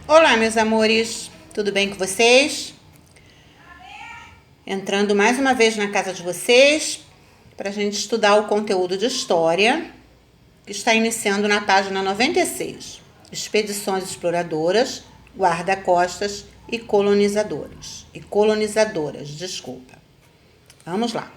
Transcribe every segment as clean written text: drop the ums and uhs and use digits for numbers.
Olá, meus amores, tudo bem com vocês? Entrando mais uma vez na casa de vocês para a gente estudar o conteúdo de história que está iniciando na página 96. Expedições exploradoras, guarda-costas e colonizadoras, desculpa. Vamos lá.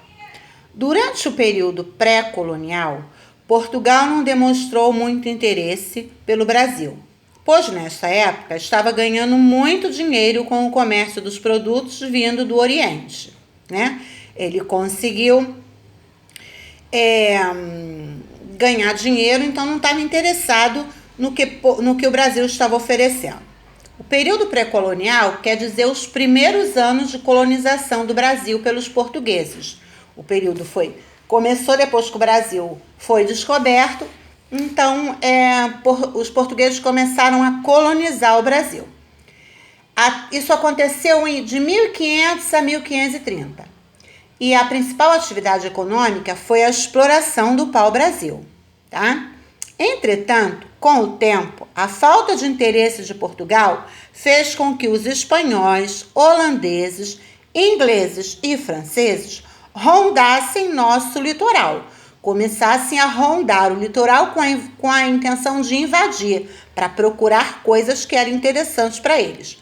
Durante o período pré-colonial, Portugal não demonstrou muito interesse pelo Brasil, pois nesta época estava ganhando muito dinheiro com o comércio dos produtos vindo do Oriente, né? Ele conseguiu ganhar dinheiro, então não estava interessado no que o Brasil estava oferecendo. O período pré-colonial quer dizer os primeiros anos de colonização do Brasil pelos portugueses. O período começou depois que o Brasil foi descoberto, então os portugueses começaram a colonizar o Brasil. Isso aconteceu de 1500 a 1530. E a principal atividade econômica foi a exploração do pau-brasil, tá? Entretanto, com o tempo, a falta de interesse de Portugal fez com que os espanhóis, holandeses, ingleses e franceses rondassem nosso litoral, começassem a rondar o litoral com a intenção de invadir, para procurar coisas que eram interessantes para eles.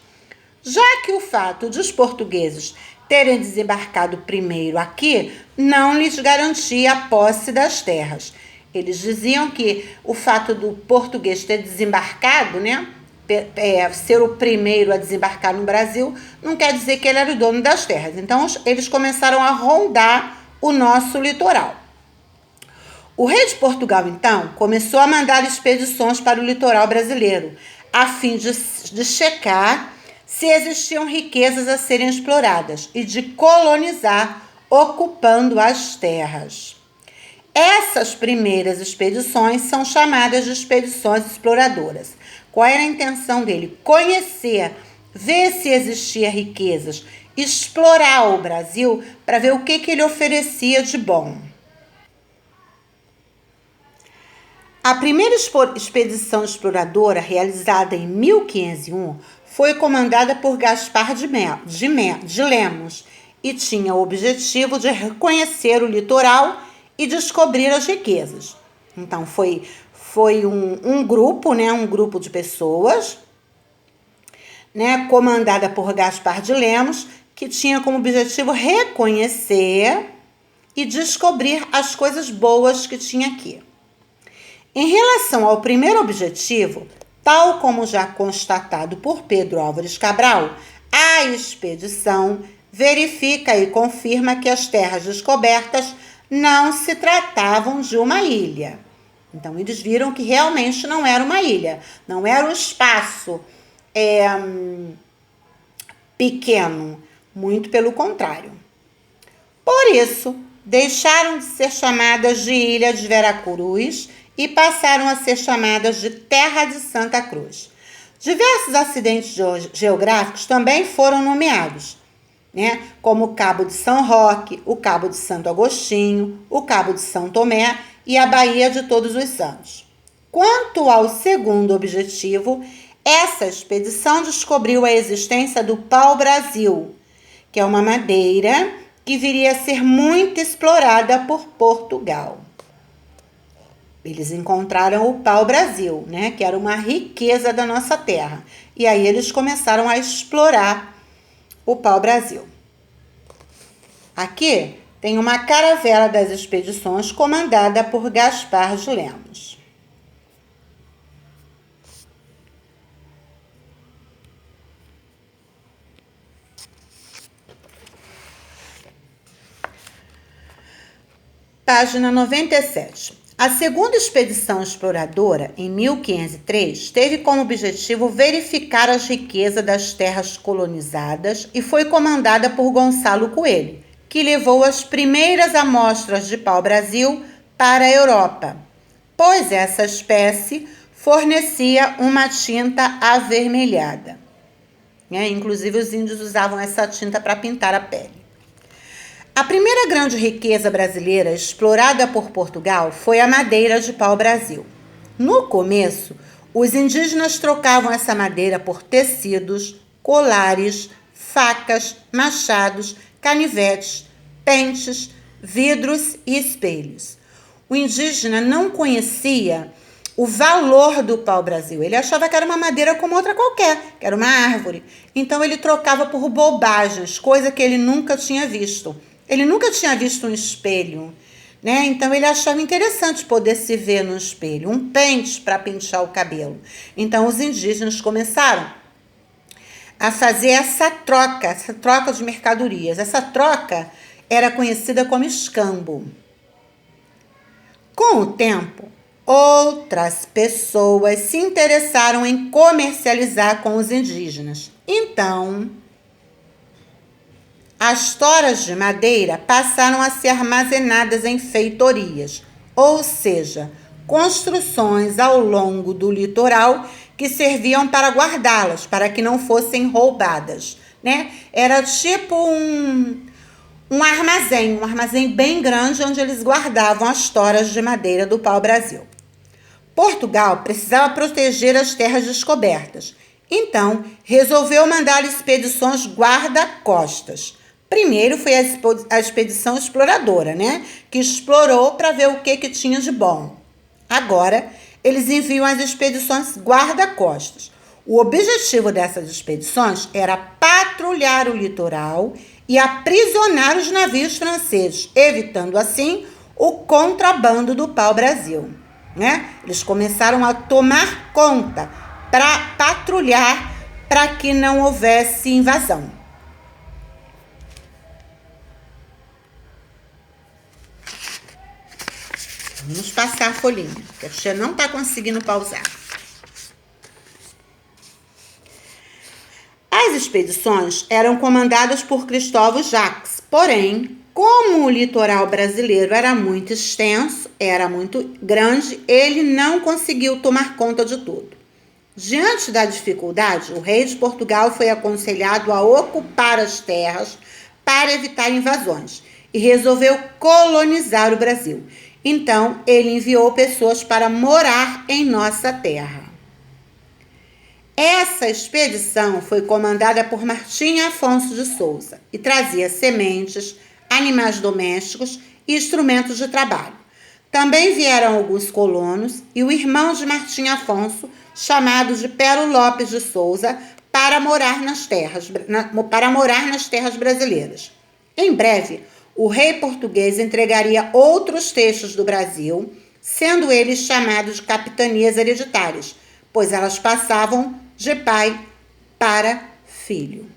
Já que o fato de os portugueses terem desembarcado primeiro aqui não lhes garantia a posse das terras. Eles diziam que o fato do português ter desembarcado, né, ser o primeiro a desembarcar no Brasil, não quer dizer que ele era o dono das terras. Então, eles começaram a rondar o nosso litoral. O rei de Portugal, então, começou a mandar expedições para o litoral brasileiro, a fim de checar se existiam riquezas a serem exploradas e de colonizar, ocupando as terras. Essas primeiras expedições são chamadas de expedições exploradoras. Qual era a intenção dele? Conhecer, ver se existia riquezas, explorar o Brasil para ver o que ele oferecia de bom. A primeira expedição exploradora, realizada em 1501, foi comandada por Gaspar de Lemos e tinha o objetivo de reconhecer o litoral e descobrir as riquezas. Então, foi um grupo, né, um grupo de pessoas, né, comandada por Gaspar de Lemos, que tinha como objetivo reconhecer e descobrir as coisas boas que tinha aqui. Em relação ao primeiro objetivo, tal como já constatado por Pedro Álvares Cabral, a expedição verifica e confirma que as terras descobertas não se tratavam de uma ilha. Então, eles viram que realmente não era uma ilha, não era um espaço pequeno, muito pelo contrário. Por isso, deixaram de ser chamadas de Ilha de Veracruz e passaram a ser chamadas de Terra de Santa Cruz. Diversos acidentes geográficos também foram nomeados, né? Como o Cabo de São Roque, o Cabo de Santo Agostinho, o Cabo de São Tomé e a Baía de Todos os Santos. Quanto ao segundo objetivo, essa expedição descobriu a existência do pau-brasil, que é uma madeira que viria a ser muito explorada por Portugal. Eles encontraram o pau-brasil, né, que era uma riqueza da nossa terra. E aí eles começaram a explorar o pau-brasil. Aqui tem uma caravela das expedições comandada por Gaspar de Lemos. Página 97. A segunda expedição exploradora, em 1503, teve como objetivo verificar as riquezas das terras colonizadas e foi comandada por Gonçalo Coelho, que levou as primeiras amostras de pau-brasil para a Europa, pois essa espécie fornecia uma tinta avermelhada. Inclusive, os índios usavam essa tinta para pintar a pele. A primeira grande riqueza brasileira explorada por Portugal foi a madeira de pau-brasil. No começo, Os indígenas trocavam essa madeira por tecidos, colares, facas, machados, canivetes, pentes, vidros e espelhos. O indígena não conhecia o valor do pau-brasil. Ele achava que era uma madeira como outra qualquer, que era uma árvore. Então ele trocava por bobagens, coisa que ele nunca tinha visto. Ele nunca tinha visto um espelho, né? Então ele achava interessante poder se ver no espelho, um pente para pentear o cabelo. Então os indígenas começaram a fazer essa troca de mercadorias. Essa troca era conhecida como escambo. Com o tempo, outras pessoas se interessaram em comercializar com os indígenas. Então, as toras de madeira passaram a ser armazenadas em feitorias, ou seja, construções ao longo do litoral que serviam para guardá-las, para que não fossem roubadas, né? Era tipo um armazém bem grande onde eles guardavam as toras de madeira do pau-brasil. Portugal precisava proteger as terras descobertas, então resolveu mandar expedições guarda-costas. Primeiro foi a expedição exploradora, né? Que explorou para ver o que tinha de bom. Agora, eles enviam as expedições guarda-costas. O objetivo dessas expedições era patrulhar o litoral e aprisionar os navios franceses, evitando assim o contrabando do pau-brasil, né? Eles começaram a tomar conta para patrulhar para que não houvesse invasão. Vamos passar a folhinha, porque a tia não está conseguindo pausar. As expedições eram comandadas por Cristóvão Jacques, porém, como o litoral brasileiro era muito extenso, era muito grande, ele não conseguiu tomar conta de tudo. Diante da dificuldade, o rei de Portugal foi aconselhado a ocupar as terras para evitar invasões e resolveu colonizar o Brasil. Então, ele enviou pessoas para morar em nossa terra. Essa expedição foi comandada por Martim Afonso de Souza e trazia sementes, animais domésticos e instrumentos de trabalho. Também vieram alguns colonos e o irmão de Martim Afonso, chamado de Pero Lopes de Souza, para morar nas terras brasileiras. Em breve, o rei português entregaria outros trechos do Brasil, sendo eles chamados de capitanias hereditárias, pois elas passavam de pai para filho.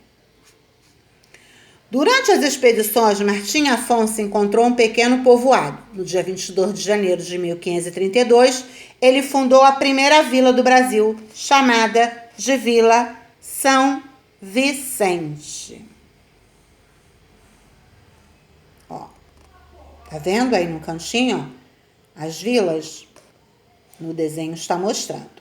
Durante as expedições, Martim Afonso encontrou um pequeno povoado. No dia 22 de janeiro de 1532, ele fundou a primeira vila do Brasil, chamada de Vila São Vicente. Ó, tá vendo aí no cantinho? Ó, as vilas no desenho está mostrando.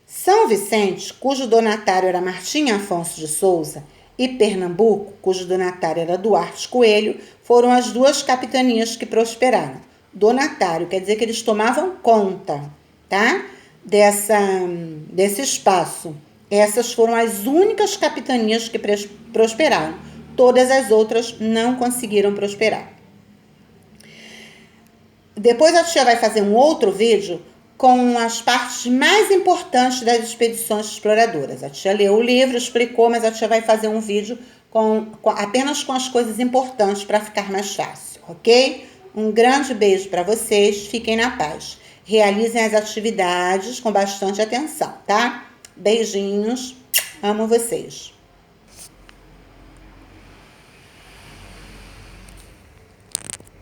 São Vicente, cujo donatário era Martim Afonso de Souza, e Pernambuco, cujo donatário era Duarte Coelho, foram as duas capitanias que prosperaram. Donatário quer dizer que eles tomavam conta, tá? Desse espaço. Essas foram as únicas capitanias que prosperaram. Todas as outras não conseguiram prosperar. Depois a tia vai fazer um outro vídeo com as partes mais importantes das expedições exploradoras. A tia leu o livro, explicou, mas a tia vai fazer um vídeo apenas com as coisas importantes para ficar mais fácil, ok? Um grande beijo para vocês, fiquem na paz. Realizem as atividades com bastante atenção, tá? Beijinhos, amo vocês.